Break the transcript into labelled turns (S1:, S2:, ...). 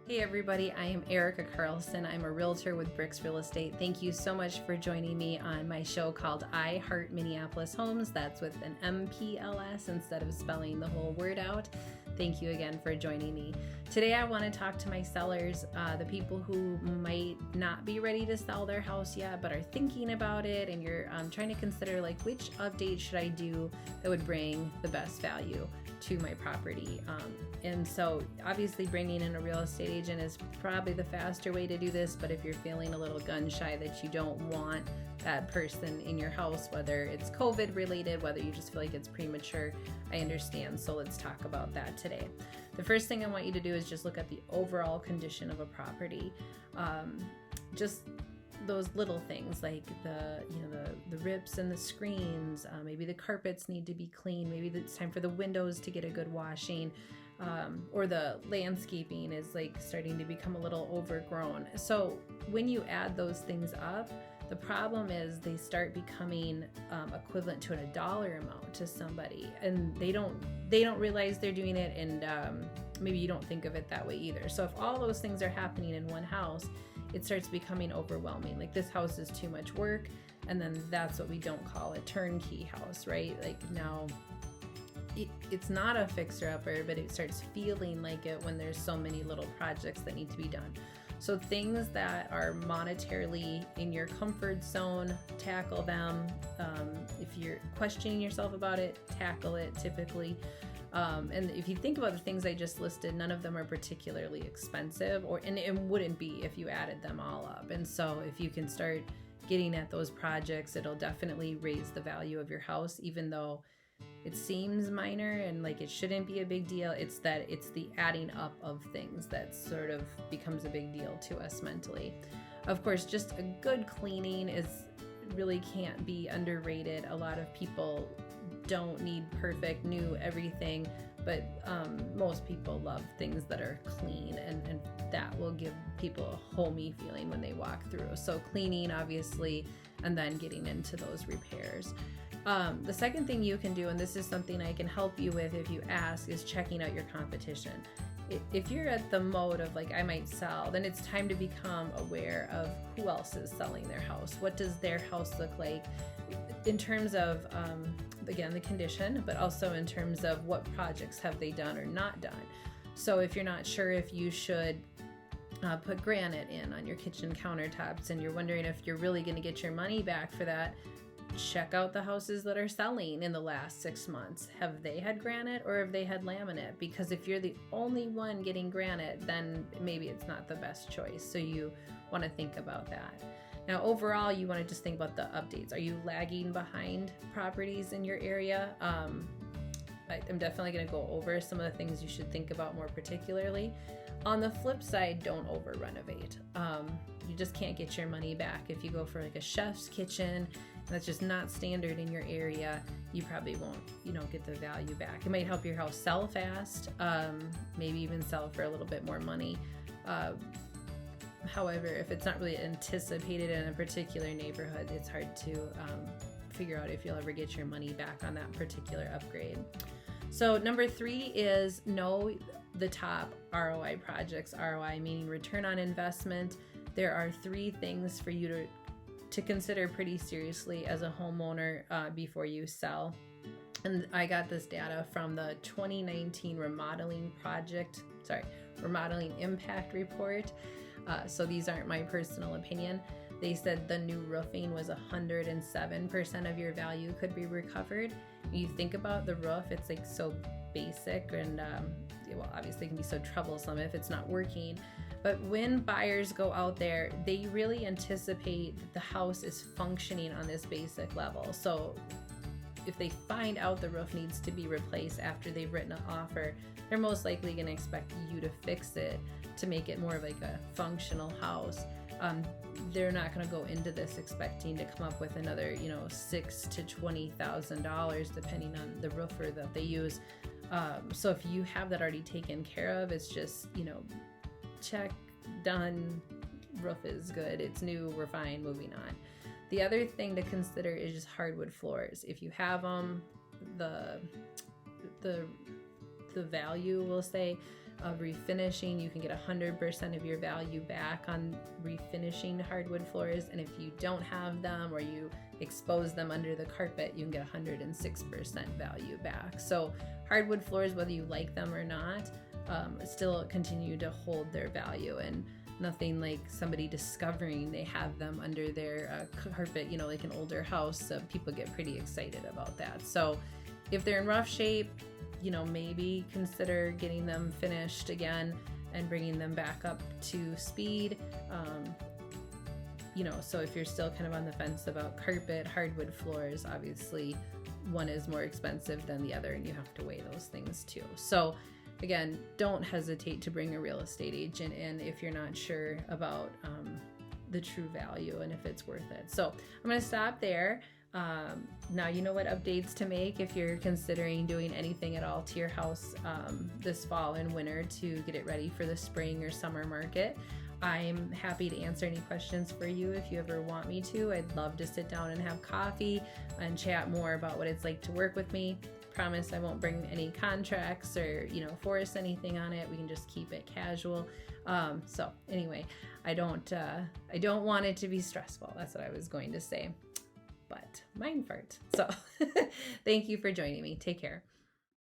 S1: Hey everybody, I am Erica Carlson. I'm a realtor with BRIX Real Estate. Thank you so much for joining me on my show called I Heart Minneapolis Homes. That's with an MPLS instead of spelling the whole word out. Thank you again for joining me. Today I want to talk to my sellers, the people who might not be ready to sell their house yet but are thinking about it, and you're trying to consider like which update should I do that would bring the best value to my property. And so obviously bringing in a real estate agent is probably the faster way to do this, but if you're feeling a little gun shy that you don't want that person in your house, whether it's COVID related, whether you just feel like it's premature, I understand. So let's talk about that today. The first thing I want you to do is just look at the overall condition of a property. Just those little things like the rips and the screens, maybe the carpets need to be clean, maybe it's time for the windows to get a good washing, or the landscaping is like starting to become a little overgrown. So when you add those things up, the problem is they start becoming equivalent to a dollar amount to somebody, and they don't realize they're doing it, and maybe you don't think of it that way either. So if all those things are happening in one house, it starts becoming overwhelming. Like, this house is too much work, and then that's what we don't call a turnkey house, right? Like, now it's not a fixer-upper, but it starts feeling like it when there's so many little projects that need to be done. So things that are monetarily in your comfort zone, tackle them. If you're questioning yourself about it, tackle it typically. And if you think about the things I just listed, none of them are particularly expensive, and it wouldn't be if you added them all up. And so if you can start getting at those projects, it'll definitely raise the value of your house, even though it seems minor and like it shouldn't be a big deal. It's the adding up of things that sort of becomes a big deal to us mentally. Of course, just a good cleaning really can't be underrated. A lot of people don't need perfect new everything, but most people love things that are clean, and that will give people a homey feeling when they walk through. So cleaning, obviously, and then getting into those repairs. The second thing you can do, and this is something I can help you with if you ask, is checking out your competition. If you're at the mode of like, I might sell, then it's time to become aware of who else is selling their house. What does their house look like in terms of, again, the condition, but also in terms of what projects have they done or not done. So if you're not sure if you should put granite in on your kitchen countertops, and you're wondering if you're really going to get your money back for that, check out the houses that are selling in the last 6 months. Have they had granite or have they had laminate? Because if you're the only one getting granite, then maybe it's not the best choice. So you want to think about that. Now, overall, you want to just think about the updates. Are you lagging behind properties in your area? I'm definitely going to go over some of the things you should think about more particularly. On the flip side, don't over renovate. You just can't get your money back. If you go for like a chef's kitchen, that's just not standard in your area, you probably won't, get the value back. It might help your house sell fast, maybe even sell for a little bit more money. However, if it's not really anticipated in a particular neighborhood, it's hard to figure out if you'll ever get your money back on that particular upgrade. So number 3 is know the top ROI projects. ROI meaning return on investment. There are 3 things for you to consider pretty seriously as a homeowner before you sell. And I got this data from the 2019 remodeling impact report. So these aren't my personal opinion. They said the new roofing was 107% of your value could be recovered. You think about the roof, it's like so basic, and obviously it can be so troublesome if it's not working. But when buyers go out there, they really anticipate that the house is functioning on this basic level. So if they find out the roof needs to be replaced after they've written an offer, they're most likely going to expect you to fix it to make it more of like a functional house. They're not going to go into this expecting to come up with another, $6,000 to $20,000 depending on the roofer that they use. So if you have that already taken care of, it's just, check, done, roof is good, it's new, we're fine, moving on. The other thing to consider is just hardwood floors. If you have them, the value, we'll say, of refinishing. You can get 100% of your value back on refinishing hardwood floors. And if you don't have them or you expose them under the carpet, you can get 106% value back. So hardwood floors, whether you like them or not, still continue to hold their value, and nothing like somebody discovering they have them under their carpet, like an older house. People get pretty excited about that. So if they're in rough shape, maybe consider getting them finished again and bringing them back up to speed. So if you're still kind of on the fence about carpet, hardwood floors, obviously one is more expensive than the other, and you have to weigh those things too. So again, don't hesitate to bring a real estate agent in if you're not sure about the true value and if it's worth it. So I'm going to stop there. Now you know what updates to make if you're considering doing anything at all to your house this fall and winter to get it ready for the spring or summer market. I'm happy to answer any questions for you if you ever want me to. I'd love to sit down and have coffee and chat more about what it's like to work with me. Promise I won't bring any contracts or force anything on it. We can just keep it casual. So anyway, I don't want it to be stressful. That's what I was going to say, but mind fart. So thank you for joining me. Take care.